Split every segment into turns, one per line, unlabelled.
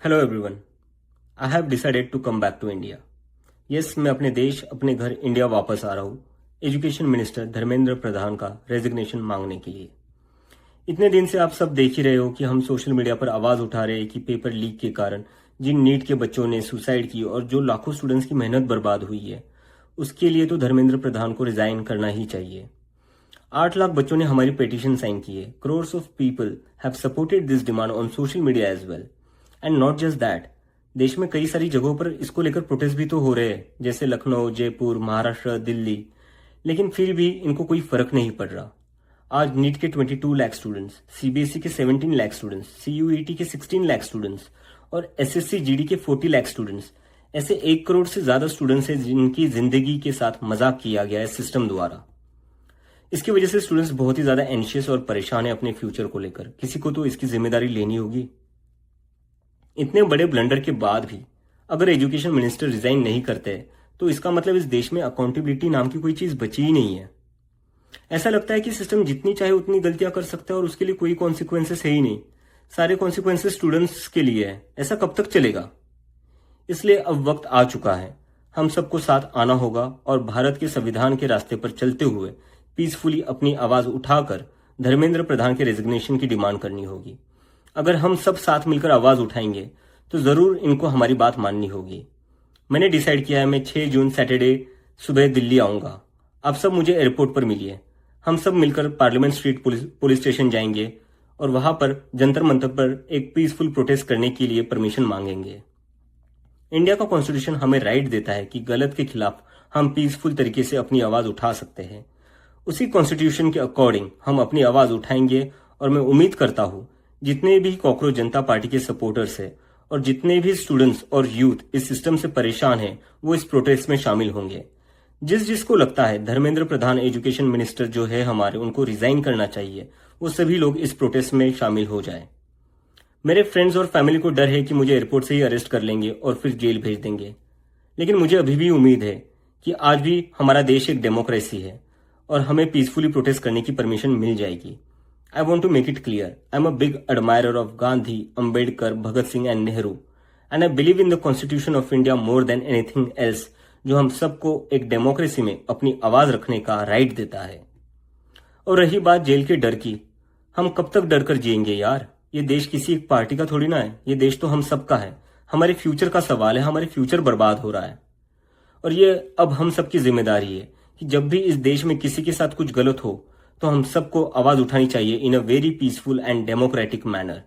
Hello everyone, I have decided to come back to India. Yes, मैं अपने देश, अपने घर इंडिया वापस आ रहा हूँ एजुकेशन मिनिस्टर धर्मेंद्र प्रधान का रेजिग्नेशन मांगने के लिए। इतने दिन से आप सब देख ही रहे हो कि हम सोशल मीडिया पर आवाज उठा रहे हैं कि पेपर लीक के कारण जिन नीट के बच्चों ने सुसाइड की और जो लाखों स्टूडेंट्स की मेहनत बर्बाद हुई है, उसके लिए तो धर्मेंद्र प्रधान को रिजाइन करना ही चाहिए। 8 लाख बच्चों ने हमारी पिटीशन साइन की है। Crores of people have supported this demand on social media as well. And not just that, देश में कई सारी जगहों पर इसको लेकर प्रोटेस्ट भी तो हो रहे हैं, जैसे लखनऊ, जयपुर, महाराष्ट्र, दिल्ली। लेकिन फिर भी इनको कोई फर्क नहीं पड़ रहा। आज नीट के 22 लाख स्टूडेंट्स, सीबीएसई के 17 लाख स्टूडेंट्स, सीयूईटी के 16 लाख स्टूडेंट्स और एसएससी जीडी के 40 लाख स्टूडेंट्स, ऐसे 1 करोड़ से ज्यादा स्टूडेंट्स हैं जिनकी जिंदगी के साथ मजाक किया गया है सिस्टम द्वारा। इसकी वजह से स्टूडेंट्स बहुत ही ज्यादा एंशियस और परेशान है अपने फ्यूचर को लेकर। किसी को तो इसकी जिम्मेदारी लेनी होगी। इतने बड़े ब्लंडर के बाद भी अगर एजुकेशन मिनिस्टर रिजाइन नहीं करते तो इसका मतलब इस देश में अकाउंटेबिलिटी नाम की कोई चीज बची ही नहीं है। ऐसा लगता है कि सिस्टम जितनी चाहे उतनी गलतियां कर सकता है और उसके लिए कोई कॉन्सिक्वेंसेस है ही नहीं। सारे कॉन्सिक्वेंसेस स्टूडेंट्स के लिए है। ऐसा कब तक चलेगा? इसलिए अब वक्त आ चुका है, हम सबको साथ आना होगा और भारत के संविधान के रास्ते पर चलते हुए पीसफुली अपनी आवाज उठाकर धर्मेंद्र प्रधान के रेजिग्नेशन की डिमांड करनी होगी। अगर हम सब साथ मिलकर आवाज उठाएंगे तो जरूर इनको हमारी बात माननी होगी। मैंने डिसाइड किया है, मैं 6 जून सैटरडे सुबह दिल्ली आऊंगा। आप सब मुझे एयरपोर्ट पर मिलिए। हम सब मिलकर पार्लियामेंट स्ट्रीट पुलिस स्टेशन जाएंगे और वहां पर जंतर मंतर पर एक पीसफुल प्रोटेस्ट करने के लिए परमिशन मांगेंगे। इंडिया का कॉन्स्टिट्यूशन हमें राइट देता है कि गलत के खिलाफ हम पीसफुल तरीके से अपनी आवाज उठा सकते हैं। उसी कॉन्स्टिट्यूशन के अकॉर्डिंग हम अपनी आवाज उठाएंगे और मैं उम्मीद करता हूं जितने भी कॉकरोच जनता पार्टी के सपोर्टर्स हैं और जितने भी स्टूडेंट्स और यूथ इस सिस्टम से परेशान हैं, वो इस प्रोटेस्ट में शामिल होंगे। जिसको लगता है धर्मेंद्र प्रधान एजुकेशन मिनिस्टर जो है हमारे, उनको रिजाइन करना चाहिए, वो सभी लोग इस प्रोटेस्ट में शामिल हो जाए। मेरे फ्रेंड्स और फैमिली को डर है कि मुझे एयरपोर्ट से ही अरेस्ट कर लेंगे और फिर जेल भेज देंगे। लेकिन मुझे अभी भी उम्मीद है कि आज भी हमारा देश एक डेमोक्रेसी है और हमें पीसफुली प्रोटेस्ट करने की परमिशन मिल जाएगी। I want to make it clear, I'm a big admirer of Gandhi, Ambedkar, Bhagat Singh and Nehru, and I believe in the Constitution of India more than anything else, जो हम सबको एक democracy में अपनी आवाज रखने का राइट देता है। और रही बात जेल के डर की, हम कब तक डर कर जिएंगे यार? ये देश किसी एक पार्टी का थोड़ी ना है, ये देश तो हम सबका है। हमारे फ्यूचर का सवाल है, हमारे फ्यूचर बर्बाद हो रहा है और ये अब हम सबकी जिम्मेदारी है कि जब भी इस देश में किसी के साथ कुछ गलत हो तो हम सबको आवाज उठानी चाहिए in a very peaceful and democratic manner.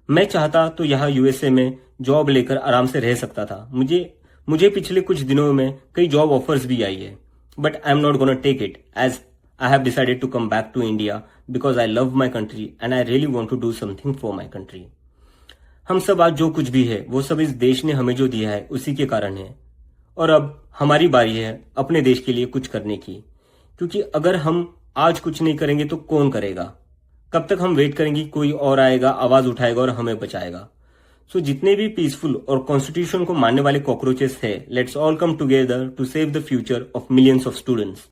मैं चाहता तो यहाँ यूएसए में जॉब लेकर आराम से रह सकता था। मुझे पिछले कुछ दिनों में कई जॉब ऑफर्स भी आई है, but I am not gonna take it as I have decided to come back to India because I love my country and I really want to do something for my country. हम सब आज जो कुछ भी है वो सब इस देश ने हमें जो दिया है उसी के कारण है और अब हमारी बारी है अपने देश के लिए कुछ करने की, क्योंकि अगर हम आज कुछ नहीं करेंगे तो कौन करेगा? कब तक हम वेट करेंगे कोई और आएगा, आवाज उठाएगा और हमें बचाएगा? सो जितने भी पीसफुल और कॉन्स्टिट्यूशन को मानने वाले कॉकरोचेस है, let's all come together to save the future of millions of students.